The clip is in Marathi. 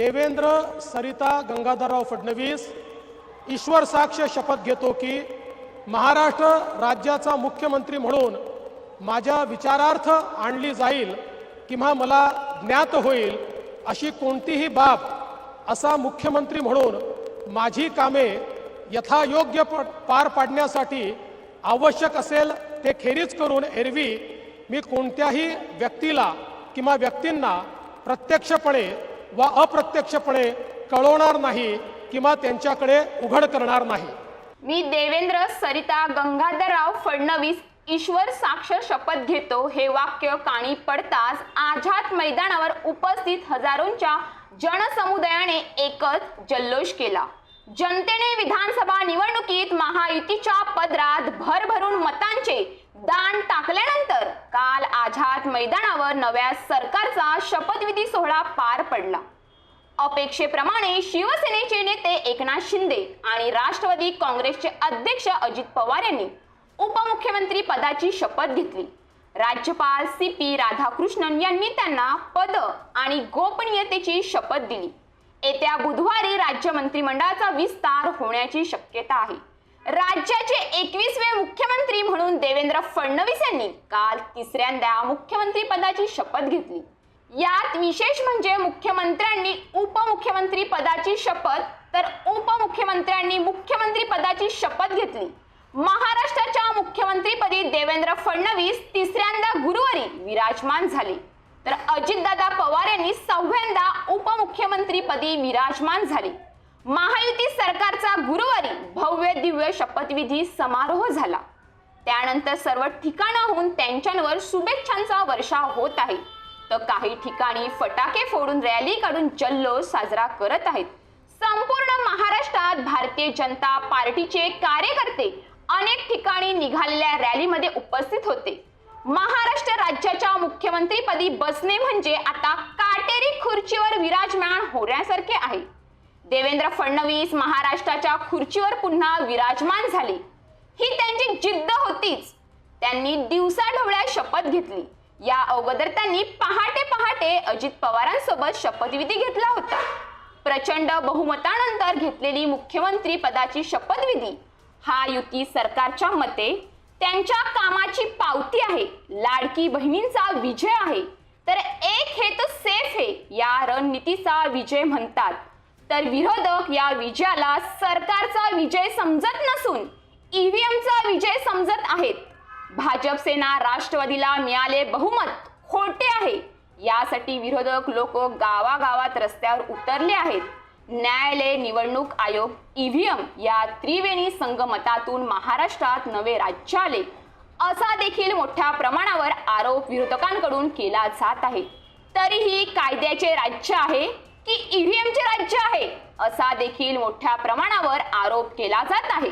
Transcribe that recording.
देवेंद्र सरिता गंगाधरराव फडणवीस ईश्वर साक्ष शपथ घेतो की महाराष्ट्र राज्याचा मुख्यमंत्री म्हणून माझ्या विचारार्थ आणली जाईल किंवा मला ज्ञात होईल अशी कोणतीही बाब असा मुख्यमंत्री म्हणून माझी कामे यथायोग्य पार पाडण्यासाठी आवश्यक असेल ते खेरीज करून एरवी मी कोणत्याही व्यक्तीला किंवा व्यक्तींना प्रत्यक्षपणे वा अप्रत्यक्षपणे कळवणार नाही किंवा त्यांच्याकडे उघड करणार नाही। मी देवेंद्र सरिता गंगाधरराव फडणवीस ईश्वर साक्ष शपथ घेतो हे वाक्य कानी पडताच आझाद मैदानावर उपस्थित हजारोंच्या जनसमुदायाने एकच जल्लोष केला। जनतेने विधानसभा निवडणुकीत महायुतीच्या पदरात भरभरून मतांचे दान टाकल्यानंतर काल आझाद मैदानावर नव्या सरकारचा शपथविधी सोहळा पार पडला। अपेक्षेप्रमाणे शिवसेनेचे नेते एकनाथ शिंदे आणि राष्ट्रवादी काँग्रेसचे अध्यक्ष अजित पवार यांनी उपमुख्यमंत्री पदाची शपथ घेतली। राज्यपाल CP राधाकृष्णन यांनी त्यांना पद आणि गोपनीयतेची शपथ दिली। येत्या बुधवारी राज्य मंत्रिमंडळाचा विस्तार होण्याची शक्यता आहे। राज्याचे 21वे मुख्यमंत्री म्हणून देवेंद्र फडणवीस यांनी काल तिसऱ्यांदा मुख्यमंत्री पदाची शपथ घेतली। यात विशेष म्हणजे मुख्यमंत्र्यांनी उपमुख्यमंत्री पदाची शपथ तर उपमुख्यमंत्र्यांनी मुख्यमंत्री पदाची शपथ घेतली। महाराष्ट्राच्या मुख्यमंत्रीपदी देवेंद्र फडणवीस तिसऱ्यांदा गुरुवारी विराजमान झाले तर अजितदादा पवार यांनी 6व्यांदा उपमुख्यमंत्रीपदी विराजमान झाले। महायुती सरकारचा गुरुवारी भव्य दिव्य शपथविधी समारोह झाला। त्यानंतर सर्व ठिकाणाहून त्यांच्यावर शुभेच्छांचा वर्षाव होत आहे तर काही ठिकाणी फटाके फोडून रॅली काढून जल्लोष साजरा करत आहेत। संपूर्ण महाराष्ट्रात भारतीय जनता पार्टीचे कार्यकर्ते अनेक ठिकाणी निघालेल्या रॅलीमध्ये उपस्थित होते। महाराष्ट्र राज्याच्या मुख्यमंत्रीपदी बसणे म्हणजे आता काटेरी खुर्चीवर विराजमान होण्यासारखे आहे। देवेंद्र फडणवीस महाराष्ट्राच्या खुर्चीवर पुन्हा विराजमान झाले ही त्यांची जिद्द होतीच। त्यांनी दिवसाढवळ्या शपथ घेतली। या अगोदर त्यांनी पहाटे अजित पवारांसोबत शपथविधी घेतला होता। प्रचंड बहुमतानंतर घेतलेली मुख्यमंत्री पदाची शपथविधी हा युती सरकारच्या मते त्यांच्या कामाची पावती आहे, लाडकी बहिणींचा विजय आहे। तर एक हे तो सेफ है या रणनीतीचा विजय म्हणतात तर विरोधक या विजयाला सरकारचा विजय समजत नसून ईव्हीएमचा विजय समजत आहेत। भाजप सेना राष्ट्रवादीला मिळाले बहुमत खोटे आहे यासाठी विरोधक लोक गावागावात रस्त्यावर उतरले आहेत। न्यायालय, निवडणूक आयोग, ईव्हीएम या त्रिवेणी संगमतातून महाराष्ट्रात नवे राज्य आले असा देखील मोठ्या प्रमाणावर आरोप विरोधकांकडून केला जात आहे। तरीही कायद्याचे राज्य आहे की ईव्हीएमचे राज्य आहे असा देखील मोठ्या प्रमाणावर आरोप केला जात आहे।